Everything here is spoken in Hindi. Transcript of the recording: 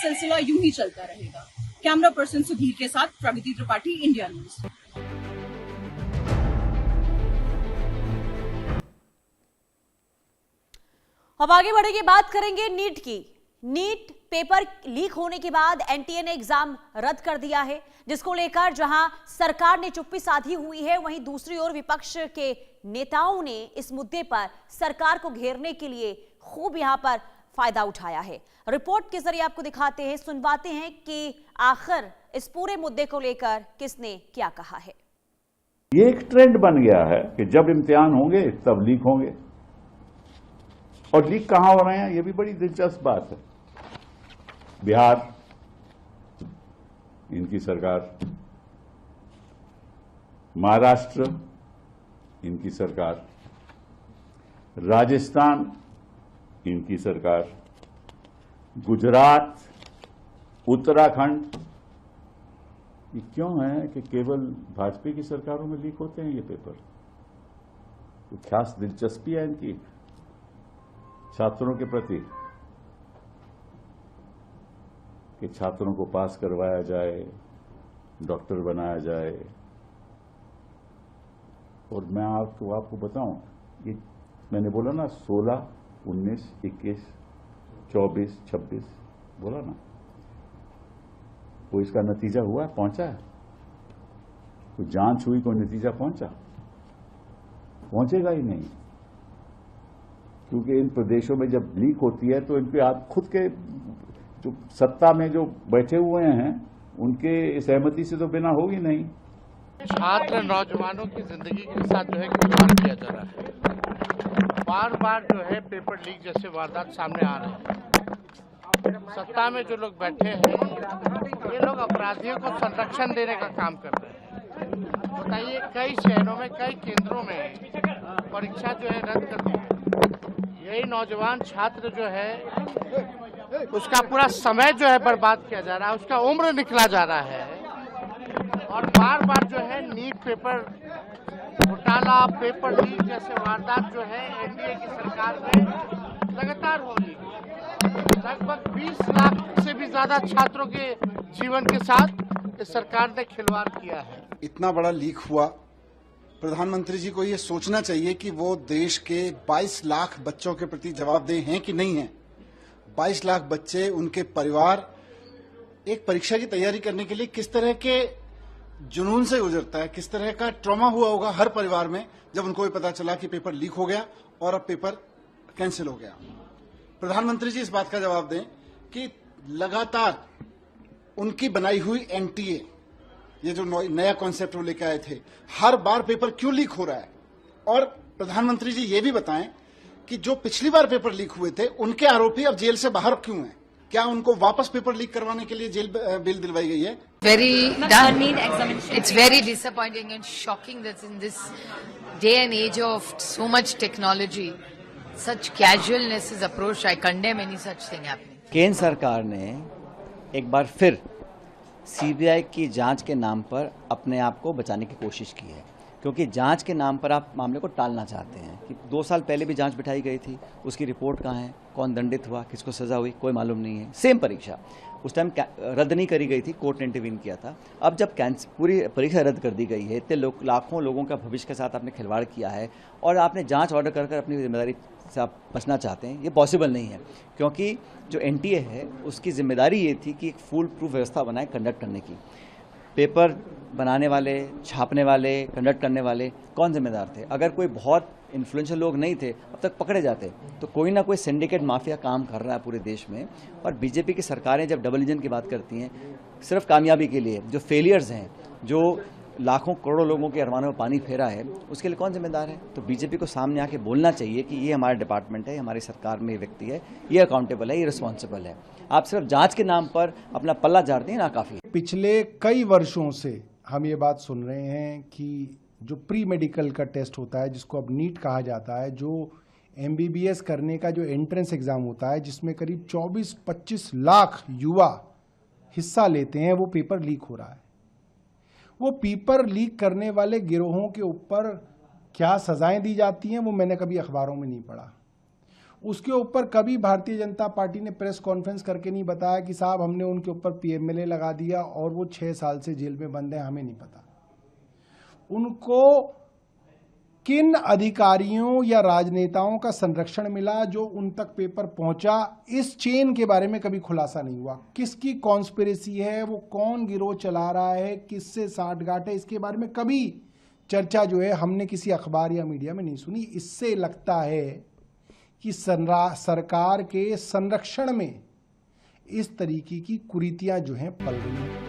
सिलसिला यूं ही चलता रहेगा। कैमरा पर्सन सुधीर के साथ प्रगति त्रिपाठी, इंडिया न्यूज। अब आगे बढ़ेंगे, बात करेंगे नीट की। नीट पेपर लीक होने के बाद एनटीए ने एग्जाम रद्द कर दिया है, जिसको लेकर जहां सरकार ने चुप्पी साधी हुई है, वहीं दूसरी ओर विपक्ष के नेताओं ने इस मुद्दे पर सरकार को घेरने के लिए खूब यहां पर फायदा उठाया है। रिपोर्ट के जरिए आपको दिखाते हैं, सुनवाते हैं कि आखिर इस पूरे मुद्दे को लेकर किसने क्या कहा है। ये एक ट्रेंड बन गया है कि जब इम्तिहान होंगे तब लीक होंगे, और लीक कहां हो रहे हैं ये भी बड़ी दिलचस्प बात है। बिहार, इनकी सरकार, महाराष्ट्र, इनकी सरकार, राजस्थान, इनकी सरकार, गुजरात, उत्तराखंड। ये क्यों है कि केवल भाजपा की सरकारों में लीक होते हैं ये पेपर? तो खास दिलचस्पी है इनकी छात्रों के प्रति कि छात्रों को पास करवाया जाए, डॉक्टर बनाया जाए। और मैं आपको बताऊं, ये मैंने बोला ना 16, 19, 21, 24, 26 बोला ना, वो इसका नतीजा हुआ, पहुंचा है? कोई जांच हुई, कोई नतीजा पहुंचा? पहुंचेगा ही नहीं, क्योंकि इन प्रदेशों में जब लीक होती है तो इन पे आप खुद के जो सत्ता में जो बैठे हुए हैं उनके सहमति से तो बिना होगी नहीं। छात्र नौजवानों की जिंदगी के साथ जो है खिलवाड़ किया जा रहा है। बार बार जो है पेपर लीक जैसे वारदात सामने आ रहे हैं। सत्ता में जो लोग बैठे हैं ये लोग अपराधियों को संरक्षण देने का काम कर रहे हैं। बताइए, कई शहरों में, कई केंद्रों में परीक्षा जो है रद्द कर दी गई। यही नौजवान छात्र जो है उसका पूरा समय जो है बर्बाद किया जा रहा है, उसका उम्र निकला जा रहा है। और बार बार जो है नीट पेपर घोटाला, पेपर लीक जैसे वारदात जो है एनडीए की सरकार में लगातार हो रही है। लगभग 20 लाख से भी ज्यादा छात्रों के जीवन के साथ इस सरकार ने खिलवाड़ किया है। इतना बड़ा लीक हुआ, प्रधानमंत्री जी को ये सोचना चाहिए कि वो देश के 22 लाख बच्चों के प्रति जवाबदेह हैं कि नहीं हैं। 22 लाख बच्चे, उनके परिवार एक परीक्षा की तैयारी करने के लिए किस तरह के जुनून से गुजरता है, किस तरह का ट्रॉमा हुआ होगा हर परिवार में जब उनको ये पता चला कि पेपर लीक हो गया और अब पेपर कैंसिल हो गया। प्रधानमंत्री जी इस बात का जवाब दें कि लगातार उनकी बनाई हुई एनटीए, ये जो नया कॉन्सेप्ट वो लेकर आए थे, हर बार पेपर क्यों लीक हो रहा है। और प्रधानमंत्री जी ये भी बताएं कि जो पिछली बार पेपर लीक हुए थे उनके आरोपी अब जेल से बाहर क्यों हैं? क्या उनको वापस पेपर लीक करवाने के लिए जेल बेल दिलवाई गई है? It's very disappointing and shocking that in this day and age of so much technology, such casualness is approached. I condemn any such thing happening. केंद्र सरकार ने एक बार फिर सीबीआई की जांच के नाम पर अपने आप को बचाने की कोशिश की है, क्योंकि जांच के नाम पर आप मामले को टालना चाहते हैं कि 2 साल पहले भी जांच बिठाई गई थी, उसकी रिपोर्ट कहाँ है, कौन दंडित हुआ, किसको सजा हुई, कोई मालूम नहीं है। सेम परीक्षा उस टाइम रद्द नहीं करी गई थी, कोर्ट ने इंटरवीन किया था। अब जब पूरी परीक्षा रद्द कर दी गई है, इतने लाखों लोगों का भविष्य के साथ आपने खिलवाड़ किया है और आपने जांच ऑर्डर कर अपनी जिम्मेदारी से आप बचना चाहते हैं, ये पॉसिबल नहीं है। क्योंकि जो एनटीए है उसकी जिम्मेदारी ये थी कि एक फुल प्रूफ व्यवस्था बनाए कंडक्ट करने की। पेपर बनाने वाले, छापने वाले, कंडक्ट करने वाले कौन जिम्मेदार थे? अगर कोई बहुत इन्फ्लुएंशियल लोग नहीं थे अब तक पकड़े जाते। तो कोई ना कोई सिंडिकेट माफिया काम कर रहा है पूरे देश में। और बीजेपी की सरकारें जब डबल इंजन की बात करती हैं सिर्फ कामयाबी के लिए, जो फेलियर्स हैं, जो लाखों करोड़ों लोगों के अरमानों में पानी फेरा है, उसके लिए कौन जिम्मेदार है? तो बीजेपी को सामने आके बोलना चाहिए कि ये हमारा डिपार्टमेंट है, हमारी सरकार में ये व्यक्ति है, ये अकाउंटेबल है, ये रिस्पॉन्सिबल है। आप सिर्फ जांच के नाम पर अपना पल्ला झाड़ते हैं ना, काफी। पिछले कई वर्षों से हम ये बात सुन रहे हैं कि जो प्री मेडिकल का टेस्ट होता है, जिसको अब नीट कहा जाता है, जो एमबीबीएस करने का जो एंट्रेंस एग्जाम होता है, जिसमें करीब 24-25 लाख युवा हिस्सा लेते हैं, वो पेपर लीक हो रहा है। वो पेपर लीक करने वाले गिरोहों के ऊपर क्या सजाएं दी जाती हैं वो मैंने कभी अखबारों में नहीं पढ़ा। उसके ऊपर कभी भारतीय जनता पार्टी ने प्रेस कॉन्फ्रेंस करके नहीं बताया कि साहब हमने उनके ऊपर पीएमएलए लगा दिया और वो 6 साल से जेल में बंद है, हमें नहीं पता। उनको किन अधिकारियों या राजनेताओं का संरक्षण मिला जो उन तक पेपर पहुंचा, इस चेन के बारे में कभी खुलासा नहीं हुआ। किसकी कॉन्स्पिरेसी है, वो कौन गिरोह चला रहा है, किससे साठगांठ है, इसके बारे में कभी चर्चा जो है हमने किसी अखबार या मीडिया में नहीं सुनी। इससे लगता है कि सरकार के संरक्षण में इस तरीके की कुरीतियां जो हैं पल रही हैं।